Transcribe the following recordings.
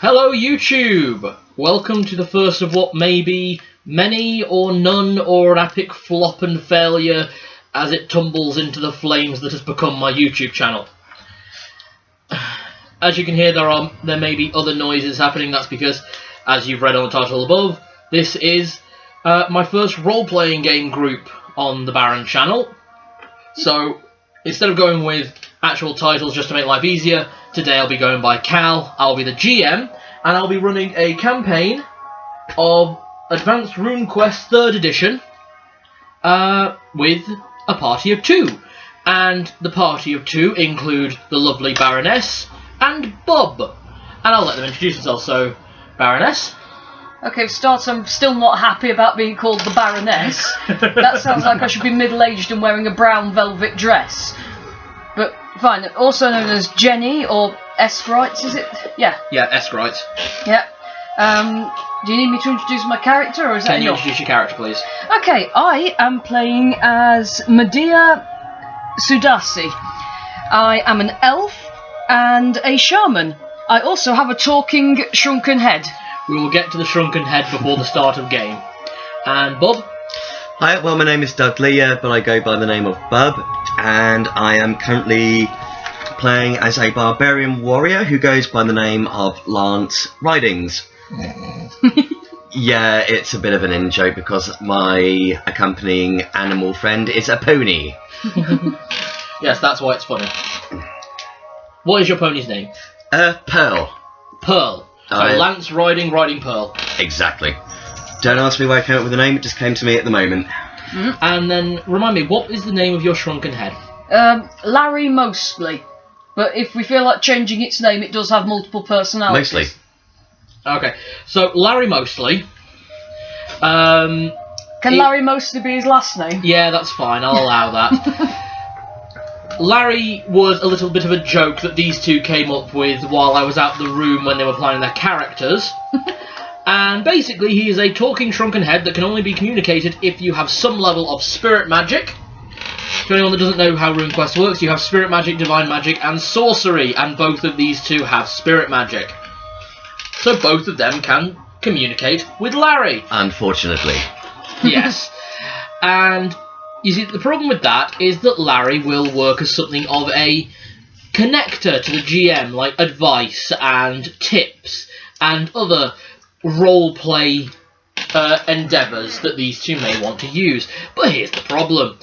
Hello YouTube! Welcome to the first of what may be many or none or an epic flop and failure as it tumbles into the flames that has become my YouTube channel. As you can hear, there may be other noises happening. That's because, as you've read on the title above, this is my first role-playing game group on the Baron channel. So, instead of going with actual titles just to make life easier, today I'll be going by Cal. I'll be the GM, and I'll be running a campaign of Advanced RuneQuest 3rd Edition with a party of 2. And the party of 2 include the lovely Baroness and Bob. And I'll let them introduce themselves. So, Baroness? Okay, for starters, I'm still not happy about being called the Baroness. That sounds like I should be middle-aged and wearing a brown velvet dress. But fine. Also known as Jenni, or Escrites, is it? Yeah. Yeah, Escrites. Yeah. Do you need me to introduce my character, or is that Can you enough? introduce your character, please? Okay, I am playing as Madea Sudasi. I am an elf and a shaman. I also have a talking shrunken head. We will get to the shrunken head before the start of game. And Bob? Hi, well, my name is Dudley, but I go by the name of Bub, and I am currently playing as a barbarian warrior who goes by the name of Lance Ridings. Yeah, it's a bit of an in-joke because my accompanying animal friend is a pony. Yes, that's why it's funny. What is your pony's name? Pearl. Pearl. So Lance riding Pearl. Exactly. Don't ask me where I came up with the name, it just came to me at the moment. Mm-hmm. And then, remind me, what is the name of your shrunken head? Larry Mostly. But if we feel like changing its name, it does have multiple personalities. Mostly. Okay, so Larry Mostly. Can Larry Mostly be his last name? Yeah, that's fine, I'll allow that. Larry was a little bit of a joke that these two came up with while I was out the room when they were planning their characters. And basically, he is a talking shrunken head that can only be communicated if you have some level of spirit magic. To anyone that doesn't know how RuneQuest works, you have spirit magic, divine magic, and sorcery, and both of these two have spirit magic. So both of them can communicate with Larry. Unfortunately. Yes. And you see, the problem with that is that Larry will work as something of a connector to the GM, like advice and tips and other role-play endeavours that these two may want to use. But here's the problem.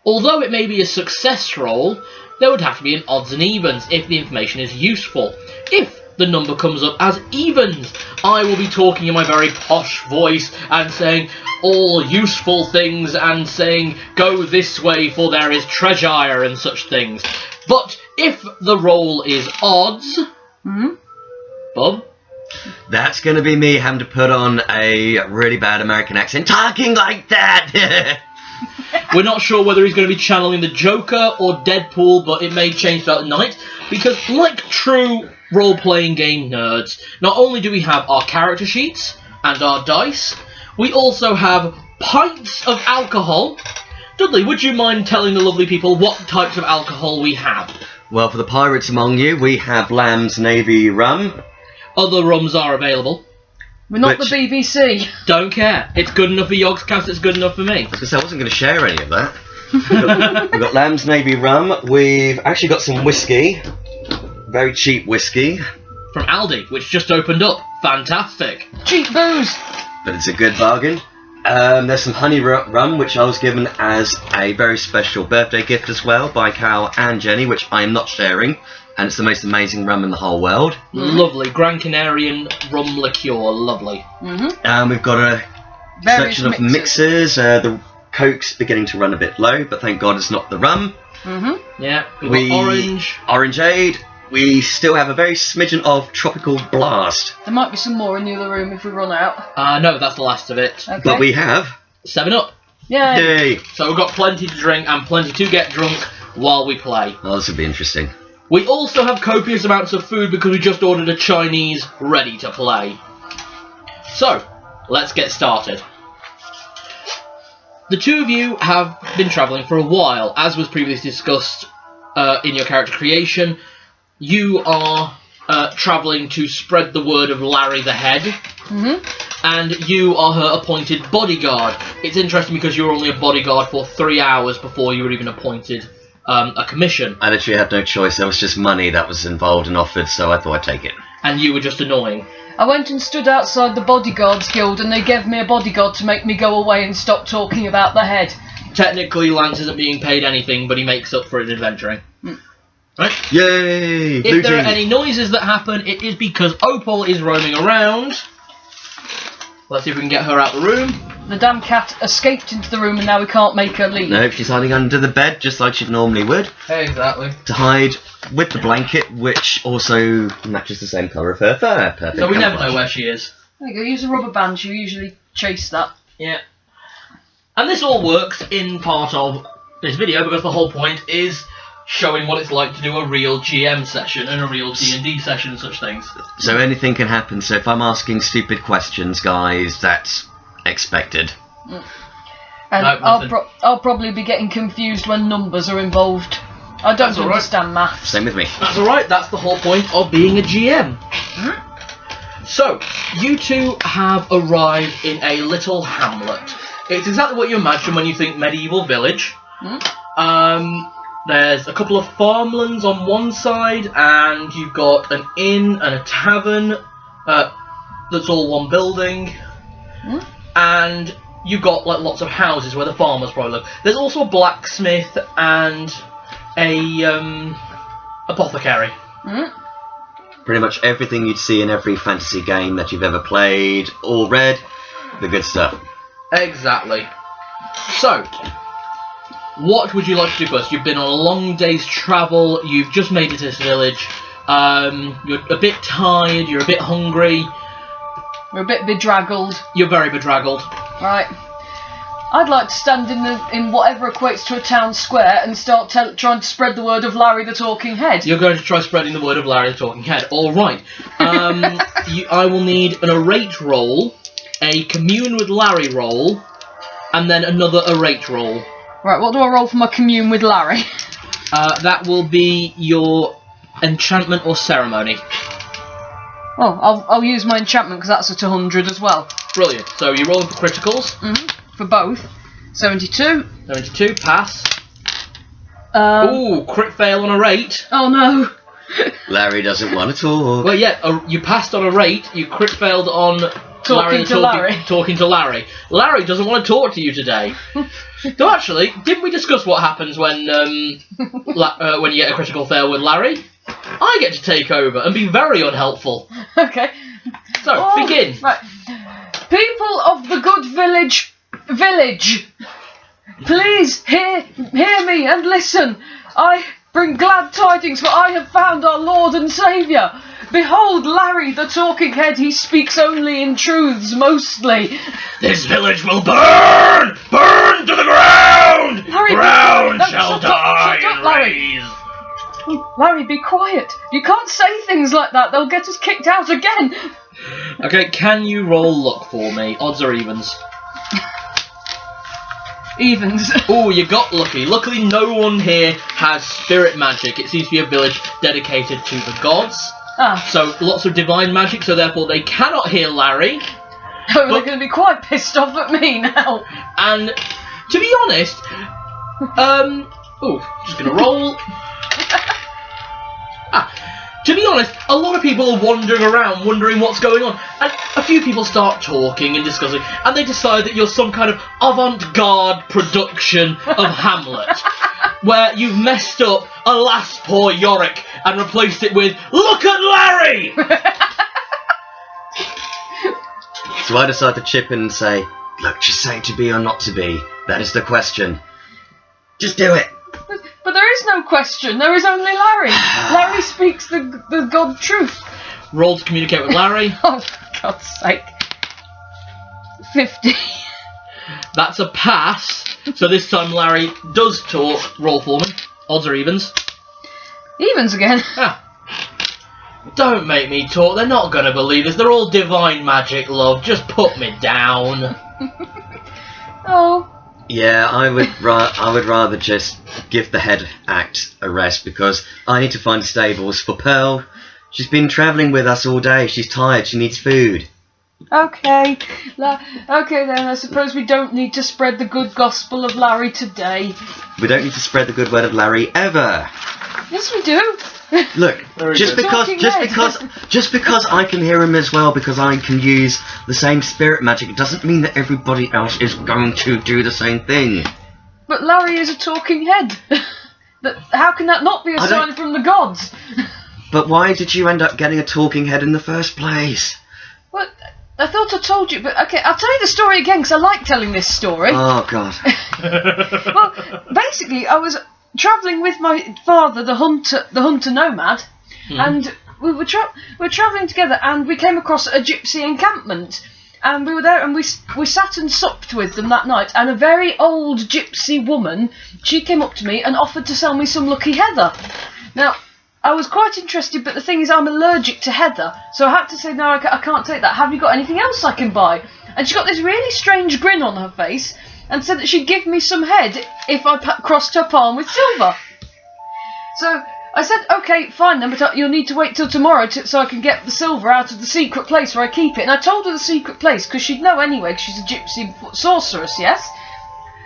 Although it may be a success roll, there would have to be an odds and evens if the information is useful. If the number comes up as evens, I will be talking in my very posh voice and saying all useful things and saying go this way for there is treasure and such things. But if the roll is odds... Bob? That's going to be me having to put on a really bad American accent, talking like that! We're not sure whether he's going to be channeling the Joker or Deadpool, but it may change throughout the night, because like true role-playing game nerds, not only do we have our character sheets and our dice, we also have pints of alcohol. Dudley, would you mind telling the lovely people what types of alcohol we have? Well, for the pirates among you, we have Lamb's Navy rum. Other rums are available. We're not the BBC. Don't care. It's good enough for Yogscast, it's good enough for me. I was going to say, I wasn't going to share any of that. We've got Lamb's Navy rum. We've actually got some whiskey. Very cheap whiskey. From Aldi, which just opened up. Fantastic. Cheap booze. But it's a good bargain. There's some honey rum, which I was given as a very special birthday gift as well by Cal and Jenni, which I am not sharing. And it's the most amazing rum in the whole world. Lovely. Gran Canarian rum liqueur. Lovely. We've got a selection of mixers. The Coke's beginning to run a bit low, but thank God it's not the rum. Yeah. We've got orange. Orangeade. We still have a very smidgen of Tropical Blast. There might be some more in the other room if we run out. No, that's the last of it. Okay. But we have 7-Up. Yay! Yay! So we've got plenty to drink and plenty to get drunk while we play. Oh, this will be interesting. We also have copious amounts of food because we just ordered a Chinese ready to play. So, let's get started. The two of you have been travelling for a while, as was previously discussed in your character creation. You are travelling to spread the word of Larry the Head. Mm-hmm. And you are her appointed bodyguard. It's interesting because you were only a bodyguard for 3 hours before you were even appointed a commission. I literally had no choice. There was just money that was involved and offered, so I thought I'd take it. And you were just annoying. I went and stood outside the bodyguards guild and they gave me a bodyguard to make me go away and stop talking about the head. Technically, Lance isn't being paid anything, but he makes up for it adventuring. Right? Yay! If Looting. there are any noises that happen, it is because Opal is roaming around. Let's see if we can get her out the room. The damn cat escaped into the room and now we can't make her leave. Nope, she's hiding under the bed, just like she normally would. Exactly. To hide with the blanket, which also matches the same colour of her fur. Perfect. So we never camouflage. know where she is. There you go, use a rubber band, you usually chase that. Yeah. And this all works in part of this video because the whole point is showing what it's like to do a real GM session and a real D&D session and such things. So anything can happen, so if I'm asking stupid questions, guys, that's expected. And No, nothing. I'll probably be getting confused when numbers are involved. I don't That's all right. understand maths. Same with me. That's alright, that's the whole point of being a GM. So, you two have arrived in a little hamlet. It's exactly what you imagine when you think medieval village. There's a couple of farmlands on one side, and you've got an inn and a tavern that's all one building. And you've got like lots of houses where the farmers probably live. There's also a blacksmith and a apothecary. Pretty much everything you'd see in every fantasy game that you've ever played or read. The good stuff. Exactly. So, what would you like to do first? You've been on a long day's travel, you've just made it to this village, you're a bit tired, you're a bit hungry. We're a bit bedraggled. You're very bedraggled. Right. I'd like to stand in whatever equates to a town square and start trying to spread the word of Larry the Talking Head. You're going to try spreading the word of Larry the Talking Head. Alright. I will need an orate roll, a commune with Larry roll, and then another orate roll. Right, what do I roll for my commune with Larry? That will be your enchantment or ceremony. Oh, I'll use my enchantment because that's at 100 as well. Brilliant. So you're rolling for criticals. For both. 72. 72, pass. Ooh, crit fail on orate. Oh no. Larry doesn't want to talk. Well, yeah, you passed on orate, you crit failed on Talking to Larry. Talking to Larry. Larry doesn't want to talk to you today. So actually, didn't we discuss what happens when you get a critical fail with Larry? I get to take over and be very unhelpful. Okay. So, begin. Right. People of the good village, please hear me and listen. I bring glad tidings, for I have found our Lord and Saviour. Behold, Larry the Talking Head, he speaks only in truths mostly. This village will burn! Burn to the ground! Larry, ground no, shall shut up, die shut up, and Larry. raise. Larry, be quiet. You can't say things like that. They'll get us kicked out again. Okay, can you roll luck for me? Odds or evens? Evens. Oh, you got lucky. Luckily, no one here has spirit magic. It seems to be a village dedicated to the gods. So, lots of divine magic, so therefore they cannot hear Larry. Oh, they're going to be quite pissed off at me now. And, to be honest, just going to roll. To be honest, a lot of people are wandering around, wondering what's going on. And a few people start talking and discussing, and they decide that you're some kind of avant-garde production of Hamlet, where you've messed up Alas Poor Yorick and replaced it with Look at Larry! So I decide to chip in and say, look, just say to be or not to be. That is the question. Just do it. But there is no question. There is only Larry. Larry speaks the God truth. Roll to communicate with Larry. Oh, for God's sake. 50. That's a pass. So this time Larry does talk. Roll for me. Odds or evens? Evens again. Don't make me talk. They're not going to believe this. They're all divine magic, love. Just put me down. Oh. Yeah, I would rather just give the head act a rest because I need to find stables for Pearl, She's been travelling with us all day. She's tired. She needs food. Okay. Okay then, I suppose we don't need to spread the good gospel of Larry today. We don't need to spread the good word of Larry ever. Yes, we do. Look, just because I can hear him as well, because I can use the same spirit magic, it doesn't mean that everybody else is going to do the same thing. But Larry is a talking head. How can that not be a sign from the gods? But why did you end up getting a talking head in the first place? Well, I thought I told you, but okay, I'll tell you the story again because I like telling this story. Oh, God. Well, basically, I was travelling with my father, the hunter nomad, and we were travelling together, and we came across a gypsy encampment, and we were there, and we sat and supped with them that night, and a very old gypsy woman, she came up to me and offered to sell me some lucky heather. Now, I was quite interested, but the thing is I'm allergic to heather, so I had to say, no, I can't take that. Have you got anything else I can buy? And she got this really strange grin on her face and said that she'd give me some head if I crossed her palm with silver. So I said, okay, fine then, but you'll need to wait till tomorrow so I can get the silver out of the secret place where I keep it. And I told her the secret place, because she'd know anyway, because she's a gypsy sorceress, yes?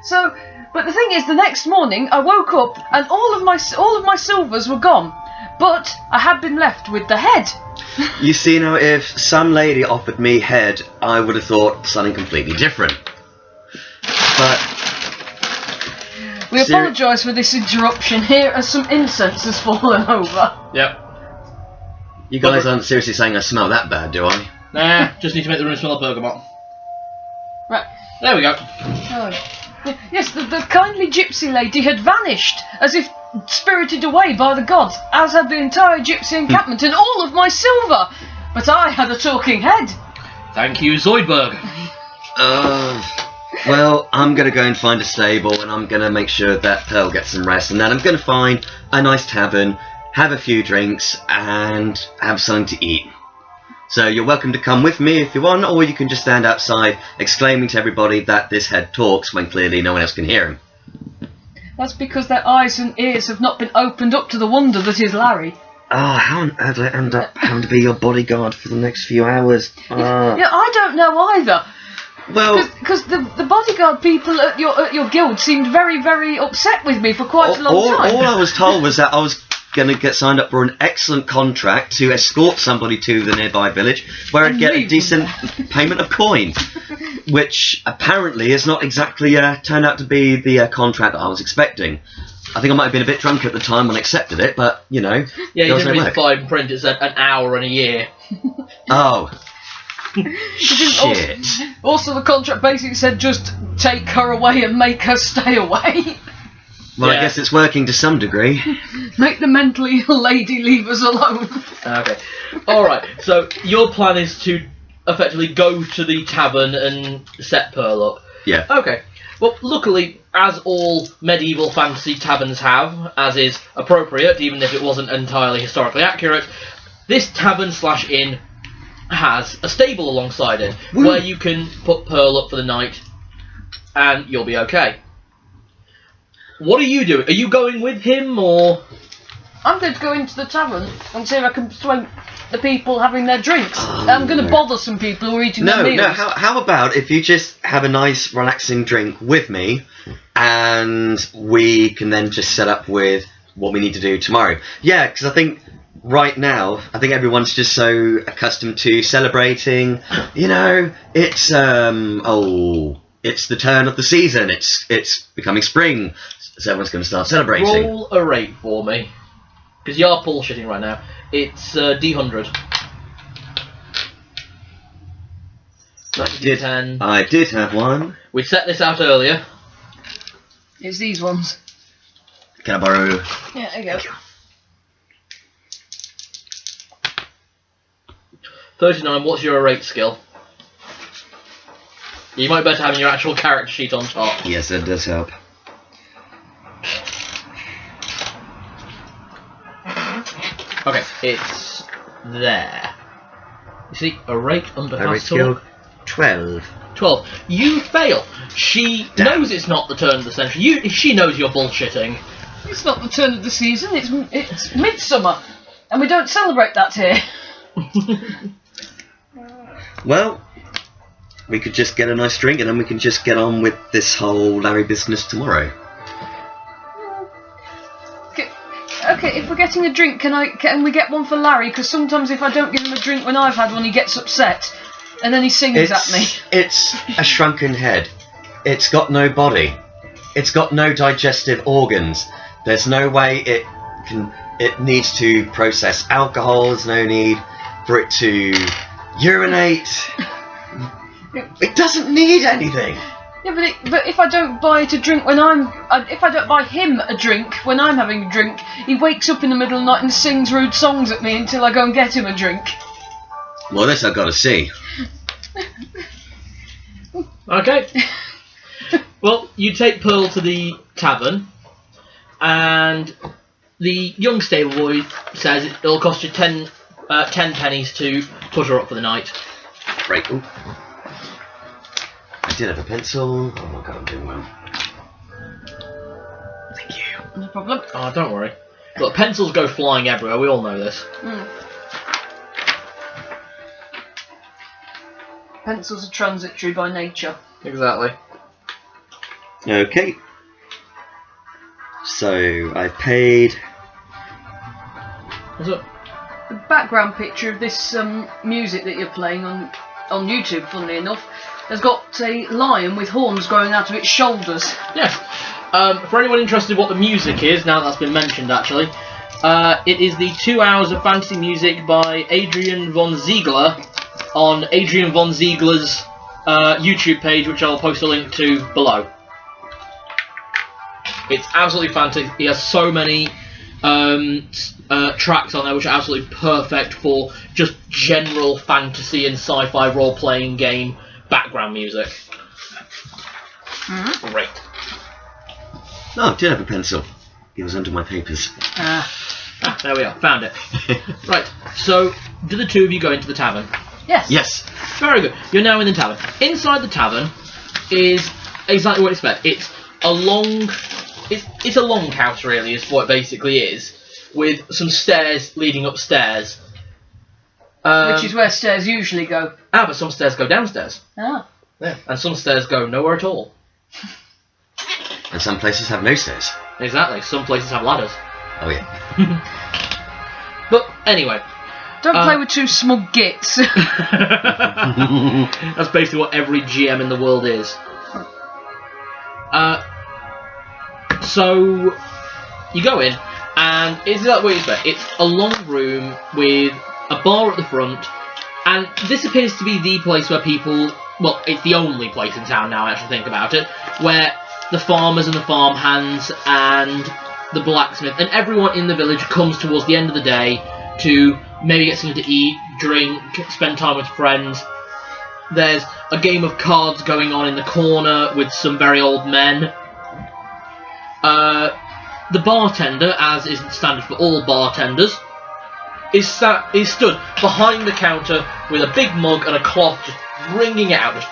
So, but the thing is, the next morning I woke up and all of my silvers were gone. But I had been left with the head. You see, now, if some lady offered me head, I would have thought something completely different. But we apologise for this interruption here, as some incense has fallen over. Yep. You guys aren't seriously saying I smell that bad, do I? Nah, just need to make the room smell of bergamot. Right. There we go. Oh. Yes, the kindly gypsy lady had vanished, as if spirited away by the gods, as had the entire gypsy encampment and all of my silver. But I had a talking head. Thank you, Zoidberg. Well, I'm going to go and find a stable, and I'm going to make sure that Pearl gets some rest, and then I'm going to find a nice tavern, have a few drinks, and have something to eat. So you're welcome to come with me if you want, or you can just stand outside exclaiming to everybody that this head talks when clearly no one else can hear him. That's because their eyes and ears have not been opened up to the wonder that is Larry. Oh, how on earth did I end up having to be your bodyguard for the next few hours? Yeah, I don't know either. Well, because the bodyguard people at your guild seemed very, very upset with me for quite a long time. All I was told was that I was going to get signed up for an excellent contract to escort somebody to the nearby village where I'd get a decent payment of coin, which apparently is not exactly turned out to be the contract that I was expecting. I think I might have been a bit drunk at the time when I accepted it, but, you know. Yeah, you didn't read the fine print, it said an hour and a year. Oh. Shit. Also, the contract basically said just take her away and make her stay away. Well, yeah. I guess it's working to some degree. Make the mentally ill lady leave us alone. Okay. Alright, so your plan is to effectively go to the tavern and set Pearl up. Yeah. Okay. Well, luckily, as all medieval fantasy taverns have, as is appropriate, even if it wasn't entirely historically accurate, this tavern/inn has a stable alongside it, where you can put Pearl up for the night, and you'll be okay. What are you doing? Are you going with him, or...? I'm going to go into the tavern and see if I can persuade the people having their drinks. I'm going to bother some people who are eating their meals. No, how about if you just have a nice, relaxing drink with me, and we can then just set up with what we need to do tomorrow. Yeah, because I think right now, everyone's just so accustomed to celebrating, you know, it's the turn of the season, it's becoming spring, so everyone's going to start celebrating. Roll a rate for me, because you are bullshitting right now. It's D100. I did have one. We set this out earlier. It's these ones. Can I borrow? Yeah, there you go. 39, what's your rate skill? You might better have your actual character sheet on top. Yes, that does help. Okay, it's there. You see, a rate under a rate skill 12. 12. You fail. She knows it's not the turn of the century. She knows you're bullshitting. It's not the turn of the season. It's midsummer. And we don't celebrate that here. Well, we could just get a nice drink and then we can just get on with this whole Larry business tomorrow. Okay, if we're getting a drink, can we get one for Larry? Because sometimes if I don't give him a drink when I've had one, he gets upset. And then he sings at me. It's a shrunken head. It's got no body. It's got no digestive organs. There's no way it needs to process alcohol. There's no need for it to urinate. It doesn't need anything. Yeah, but if I don't buy it a drink if I don't buy him a drink when I'm having a drink, he wakes up in the middle of the night and sings rude songs at me until I go and get him a drink. Well, this I've got to see. Okay. Well, you take Pearl to the tavern, and the young stable boy says it'll cost you 10 pennies to put her up for the night. Right. Ooh. I did have a pencil. Oh my god, I'm doing well. Thank you. No problem. Oh, don't worry. Look, pencils go flying everywhere, we all know this. Pencils are transitory by nature. Exactly. Okay. So, I paid... What's up? The background picture of this music that you're playing on YouTube, funnily enough, has got a lion with horns growing out of its shoulders. Yes. For anyone interested in what the music is, now that's been mentioned actually, it is the 2 hours of fantasy music by Adrian Von Ziegler on Adrian Von Ziegler's YouTube page, which I'll post a link to below. It's absolutely fantastic. He has so many tracks on there which are absolutely perfect for just general fantasy and sci-fi role-playing game background music. Great. Oh, I did have a pencil. It was under my papers. There we are. Found it. Right. So, do the two of you go into the tavern? Yes. Yes. Very good. You're now in the tavern. Inside the tavern is exactly what you expect. It's a long... It's a longhouse, really, is what it basically is, with some stairs leading upstairs. Which is where stairs usually go. But some stairs go downstairs. Ah. Yeah. And some stairs go nowhere at all. And some places have no stairs. Exactly. Some places have ladders. Oh yeah. But anyway. Don't play with two smug gits. That's basically what every GM in the world is. So you go in, and it's like what you expect. It's a long room with a bar at the front, and this appears to be the place where people... Well, it's the only place in town now, I actually think about it, where the farmers and the farmhands and the blacksmith and everyone in the village comes towards the end of the day to maybe get something to eat, drink, spend time with friends. There's a game of cards going on in the corner with some very old men. The bartender, as is standard for all bartenders, is stood behind the counter with a big mug and a cloth, just wringing it out, just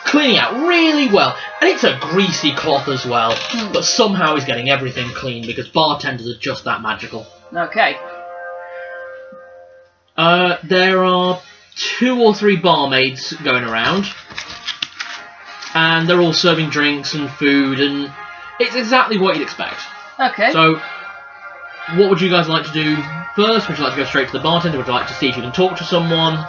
cleaning out really well. And it's a greasy cloth as well, but somehow he's getting everything clean because bartenders are just that magical. Okay. There are 2 or 3 barmaids going around, and they're all serving drinks and food, and it's exactly what you'd expect. Okay. So, what would you guys like to do first? Would you like to go straight to the bartender? Would you like to see if you can talk to someone?